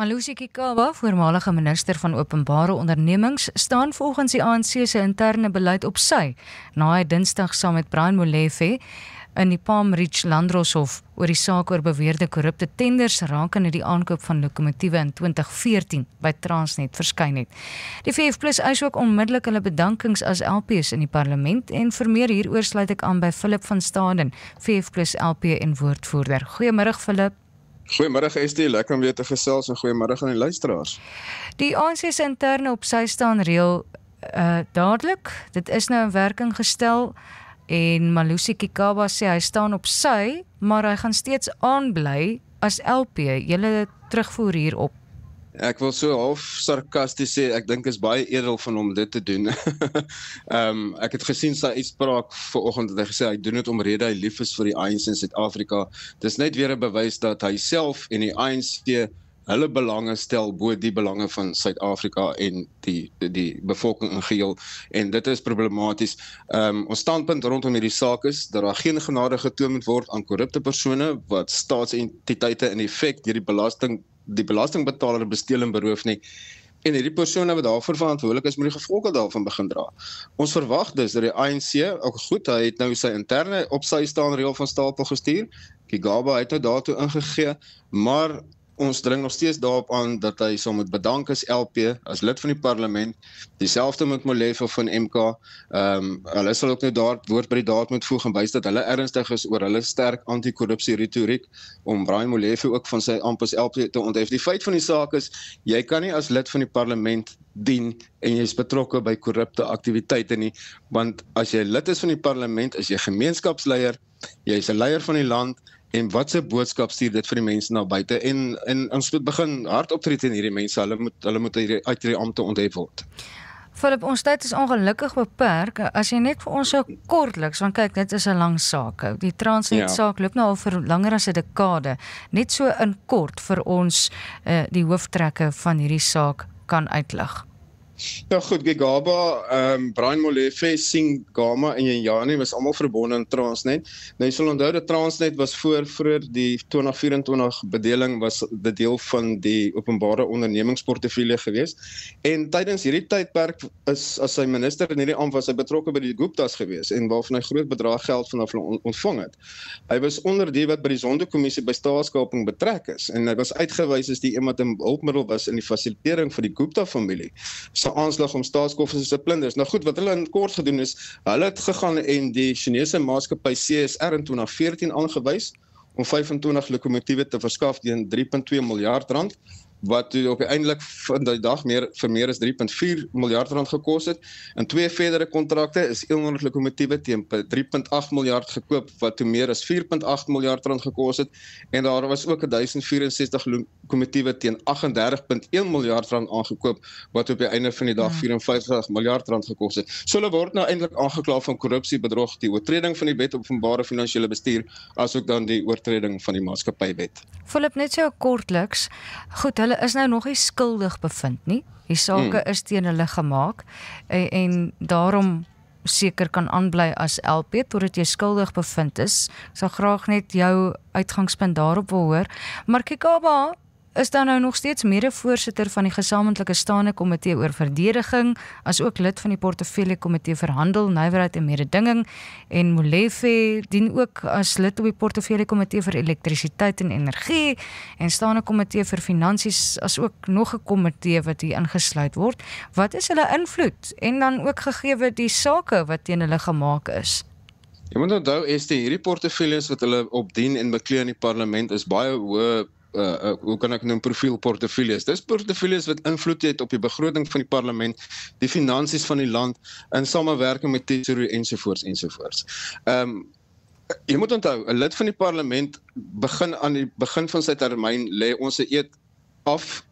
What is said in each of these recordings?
Malusi Gigaba, voormalige minister van Openbare Ondernemings, staan volgens die ANC se interne beleid op sy, na hy Dinsdag saam met Brian Molefe in die Palm Ridge Landdroshof oor die saak oor beweerde korrupte tenders rakende die aankoop van lokomotiewe in 2014 by Transnet verskyn het. Die VF+ eis ook onmiddellik hulle bedankings as LP's in die parlement en vir meer hieroor sluit ek aan by Philip van Staden, VF+ LP en woordvoerder. Goeiemôre Philip. Goeiemôre Estie, lekker om weer te gesels en goeiemôre aan die luisteraars. Die ANC se interne op sy staan reël dadelik, dit is nou in werking gestel en Malusi Gigaba sê hy staan op sy, maar hy gaan steeds aanbly as LP. Julle terugvoer hierop. Ek wil so half sarkasties sê, ek dink is baie edel van hom dit te doen. Ek het gesien sy uitspraak vanoggend dat hy gesê hy doen dit omrede hy lief is vir die ANC in Suid-Afrika. Dis net weer 'n bewys dat hy self en die ANC hulle belange stel bo die belange van Suid-Afrika en die bevolking in geheel, en dit is problematies. Ons standpunt rondom hierdie saak is dat daar geen genade getoon moet word aan korrupte persone wat staatsentiteite in effek deur die belastingbetaler besteel en beroof nie, en hierdie persone wat daarvoor verantwoordelik is, moet die gevolge daarvan begin dra. Ons verwag dus dat die ANC, ook goed, hy het nou sy interne op sy staan reël van stapel gestuur, Gigaba het nou daartoe ingegee, maar ons dring nog steeds daarop aan dat hy sal moet bedank as LP, as lid van die parlement, dieselfde met Molefe van MK, hulle sal ook nou woord by die daad moet voeg en wys dat hulle ernstig is oor hulle sterk anti-korrupsie retoriek, om Brian Molefe ook van sy amp as LP te onthef. Die feit van die saak is, jy kan nie as lid van die parlement dien en jy is betrokke by korrupte aktiwiteite nie, want as jy lid is van die parlement, is jy gemeenskapsleier, jy is 'n leier van die land, en wat se boodskap stuur dit vir die mense na buite, en ons moet begin hard optree teen hierdie mense, hulle moet uit hierdie ampte onthef word. Philip, ons tyd is ongelukkig beperk, as jy net vir ons so kortliks, want kyk, dit is 'n lang saak, die Transnet saak loop nou al vir langer as 'n dekade, net so in kort vir ons die hooftrekke van hierdie saak kan uitlig. Ja goed, Gigaba, Brian Molefe, Singh Gama en Jani was almal verbonde aan Transnet. Nou jy sal onthou dat Transnet was vroeër die 2024 bedeling was dit deel van die openbare ondernemingsportefeulje gewees. En tydens hierdie tydperk as sy minister in hierdie ampt was hy betrokke by die Guptas gewees en waarvan hy groot bedrag geld vanaf hulle ontvang het. Hy was onder die wat by die Sondekommissie by staatskaping betrek is en hy was uitgewys as die iemand 'n hulpmiddel was in die fasilitering vir die Gupta familie. Aanslag om staatskoffers te plunder. Nou goed, wat hulle in kort gedoen is, hulle het gegaan en die Chinese maatskappy CSR in 2014 aangewys om 25 lokomotiewe te verskaf teen 3.2 miljard rand, wat op die eindelik van die dag vir meer as 3.4 miljard rand gekos het. En 2 verdere kontrakte is 100 lokomotiewe teen 3.8 miljard gekoop, wat toe meer as 4.8 miljard rand gekos het. En daar was ook 1064 lokomotiewe teen 38.1 miljard rand aangekoop, wat op die einde van die dag 54 miljard rand gekos het. So hulle word nou eintlik aangekla van korrupsie, bedrog, die oortreding van die wet op openbare finansiële bestuur, asook dan die oortreding van die maatskappywet. Philip, net so kortliks, goed, hulle is nou nog nie skuldig bevind nie. Die sake is teen hulle gemaak en daarom seker kan aanbly as LP totdat jy skuldig bevind is. Ek sal graag net jou uitgangspunt daarop wil hoor. Maar Gigaba is dan nou nog steeds mede-voorsitter van die gesamentlike staande komitee oor verdediging, as ook lid van die portefeulje komitee vir handel, nywerheid en mededinging, en Molefe dien ook as lid op die portefeulje komitee vir elektrisiteit en energie, en staande komitee vir finansies, as ook nog 'n komitee wat hier ingesluit word. Wat is hulle invloed? En dan ook gegeewe die sake wat teen hulle gemaak is? Jy moet onthou, hierdie portefeuljes wat hulle opdien en beklee in die parlement is baie hoë hoe kan ek noem, profielportefeuljes. Dis portefeuljes wat invloed het op die begroting van die parlement, die finansies van die land, in samewerking met tesorie ensovoorts. Jy moet onthou, 'n lid van die parlement aan die begin van sy termyn lê ons 'n eed af,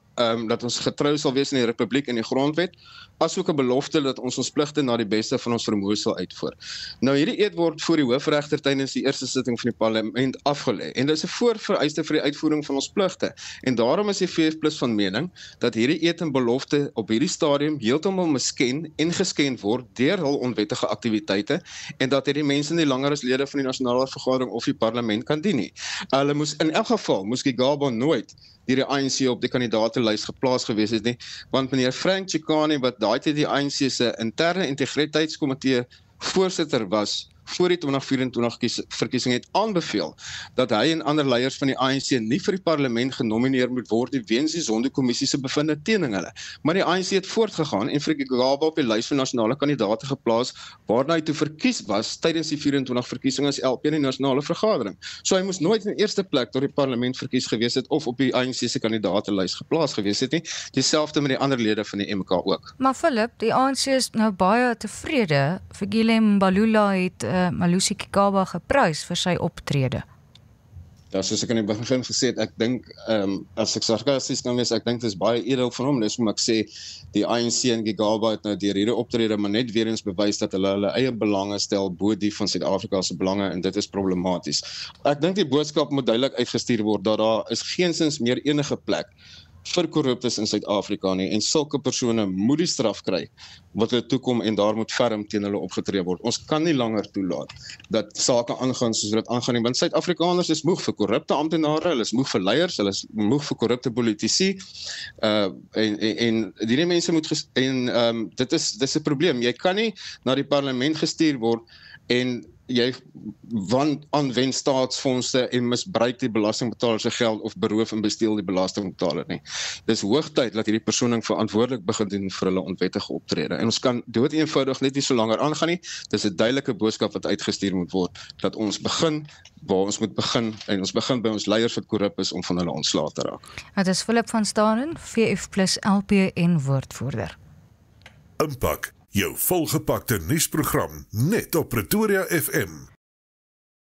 dat ons getrou sal wees in die Republiek en die grondwet, asook 'n belofte dat ons pligte na die beste van ons vermoë sal uitvoer. Nou hierdie eed word voor die hoofregter tydens die eerste sitting van die parlement afgelê en dit is 'n voorvereiste vir die uitvoering van ons pligte. En daarom is die VF+ van mening dat hierdie eed en belofte op hierdie stadium heeltemal misken en geskend word deur hul onwettige aktiwiteite en dat hierdie mense nie langer as lede van die nasionale vergadering of die parlement kan dien nie. Hulle moes in elk geval Gigaba nooit deur die ANC op die kandidatenlys geplaas gewees het nie, want meneer Frank Chikane wat daai tyd die ANC se interne integriteitskomitee voorsitter was voor die 2024 verkiesing het aanbeveel dat hy en ander leiers van die ANC nie vir die parlement genomineer moet word weens die Zondo-kommissie se bevinde teen hulle. Maar die ANC het voortgegaan en Frikkie Gigaba op die lys van nasionale kandidaate geplaas waarna hy toe verkies was tydens die 24 verkiesing as LP in die nasionale vergadering. So hy moes nooit in die eerste plek tot die parlement verkies gewees het of op die ANC se kandidaatelys geplaas gewees het nie. Dieselfde met die ander lede van die MK ook. Maar Philip, die ANC is nou baie tevrede. Fikile Mbalula het Malusi Gigaba geprys vir sy optrede. Ja, soos ek in die begin gesê het, ek dink, as ek sarkasties kan wees, ek dink dit is baie edel van hom, dis hoe ek sê, die ANC en Gigaba het nou deur hierdie optrede maar net weer eens bewys dat hulle eie belange stel bo die van Suid-Afrika se belange en dit is problematies. Ek dink die boodskap moet duidelik uitgestuur word dat daar is geensins meer enige plek vir korruptes in Suid-Afrika nie en sulke persone moet die straf kry wat hulle toekom en daar moet ferm teen hulle opgetree word. Ons kan nie langer toelaat dat sake aangaan soos dit aangaan nie, want Suid-Afrikaners is moeg vir korrupte amptenare, hulle is moeg vir leiers, hulle is moeg vir korrupte politici en die mense moet dit is 'n probleem. Jy kan nie na die parlement gestuur word en jy aanwend staatsfondse en misbruik die belastingbetaler se geld of beroof en besteel die belastingbetaler nie. Dis hoogtyd dat hierdie persoon verantwoordelik begin doen vir hulle onwettige optrede. En ons kan dood eenvoudig net nie so langer aangaan nie. Dis 'n duidelike boodskap wat uitgestuur moet word dat ons begin waar ons moet begin en ons begin by ons leiers wat korrup is om van hulle ontslae te raak. Dit is Philip van Staden, VF+LP en woordvoerder. Impak, jou volgepakte nuusprogram net op Pretoria FM.